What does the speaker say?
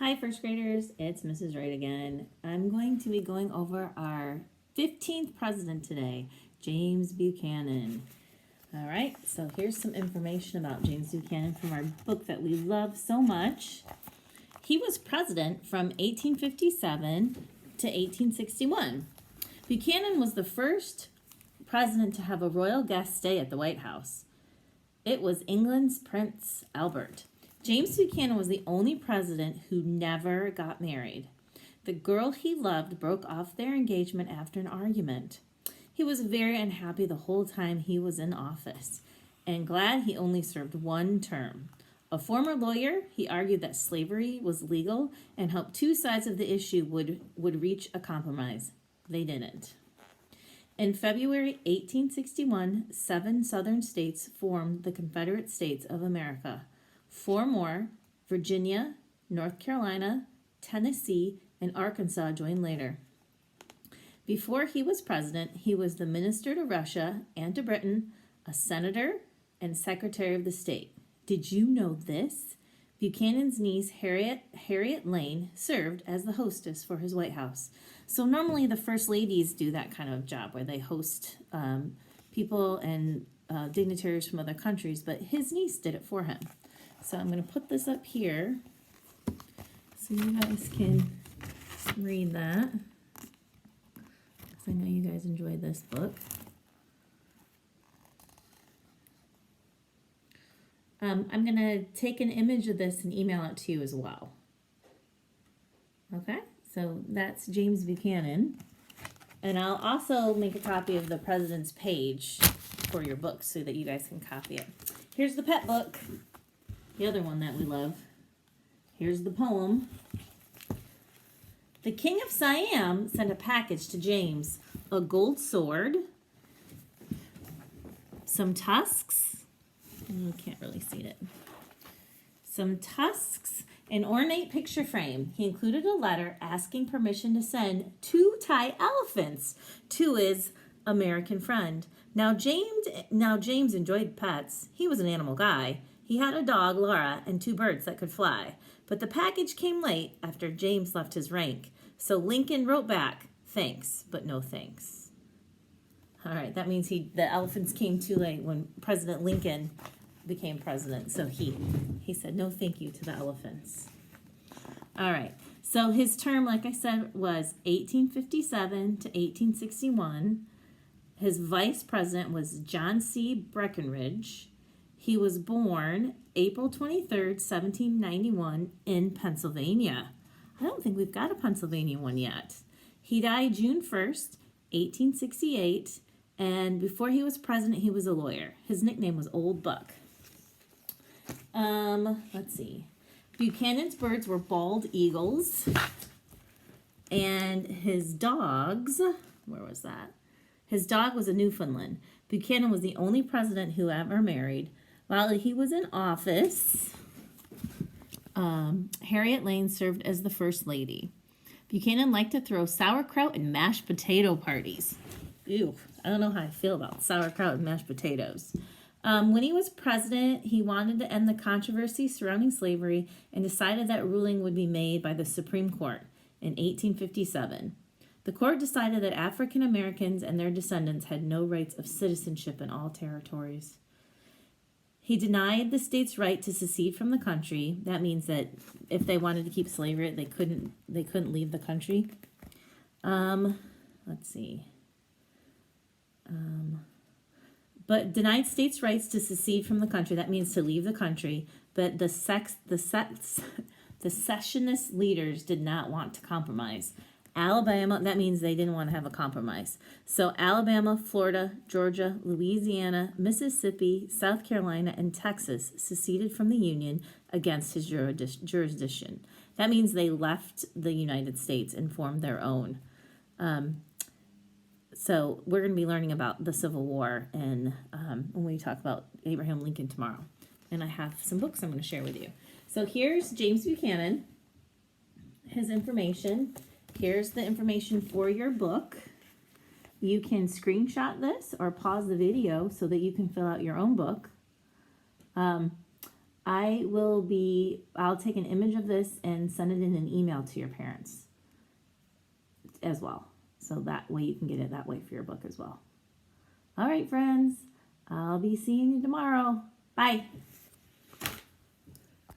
Hi, first graders. It's Mrs. Wright again. I'm going to be going over our 15th president today, James Buchanan. All right, so here's some information about James Buchanan from our book that we love so much. He was president from 1857 to 1861. Buchanan was the first president to have a royal guest stay at the White House. It was England's Prince Albert. James Buchanan was the only president who never got married. The girl he loved broke off their engagement after an argument. He was very unhappy the whole time he was in office, and glad he only served one term. A former lawyer, he argued that slavery was legal and hoped two sides of the issue would reach a compromise. They didn't. In February 1861, 7 southern states formed the Confederate States of America. 4 more, Virginia, North Carolina, Tennessee, and Arkansas joined later. Before he was president, he was the minister to Russia and to Britain, a senator, and secretary of the state. Did you know this? Buchanan's niece, Harriet Lane, served as the hostess for his White House. So normally the first ladies do that kind of job where they host people and dignitaries from other countries, but his niece did it for him. So I'm going to put this up here so you guys can read that, because I know you guys enjoyed this book. I'm going to take an image of this and email it to you as well. Okay, so that's James Buchanan. And I'll also make a copy of the president's page for your book so that you guys can copy it. Here's the pet book. The other one that we love. Here's the poem. The King of Siam sent a package to James. A gold sword, some tusks, can't really see it. Some tusks, an ornate picture frame. He included a letter asking permission to send 2 Thai elephants to his American friend. Now James enjoyed pets. He was an animal guy. He had a dog, Laura, and 2 birds that could fly. But the package came late after James left his rank. So Lincoln wrote back, thanks, but no thanks. All right, that means the elephants came too late when President Lincoln became president. So he said no thank you to the elephants. All right, so his term, like I said, was 1857 to 1861. His vice president was John C. Breckinridge. He was born April 23rd, 1791 in Pennsylvania. I don't think we've got a Pennsylvania one yet. He died June 1st, 1868, and before he was president, he was a lawyer. His nickname was Old Buck. Let's see. Buchanan's birds were bald eagles, and his dogs, where was that? His dog was a Newfoundland. Buchanan was the only president who ever married. While he was in office, Harriet Lane served as the first lady. Buchanan liked to throw sauerkraut and mashed potato parties. Ew, I don't know how I feel about sauerkraut and mashed potatoes. When he was president, he wanted to end the controversy surrounding slavery and decided that ruling would be made by the Supreme Court in 1857. The court decided that African Americans and their descendants had no rights of citizenship in all territories. He denied the state's right to secede from the country. That means that if they wanted to keep slavery, they couldn't leave the country. Let's see. But denied states' rights to secede from the country. That means to leave the country. But the secessionist leaders did not want to compromise. Alabama, that means they didn't want to have a compromise. So Alabama, Florida, Georgia, Louisiana, Mississippi, South Carolina, and Texas seceded from the Union against his jurisdiction. That means they left the United States and formed their own. So we're going to be learning about the Civil War and when we talk about Abraham Lincoln tomorrow. And I have some books I'm going to share with you. So here's James Buchanan, his information. Here's the information for your book. You can screenshot this or pause the video so that you can fill out your own book. I'll take an image of this and send it in an email to your parents as well. So that way you can get it that way for your book as well. All right, friends. I'll be seeing you tomorrow. Bye.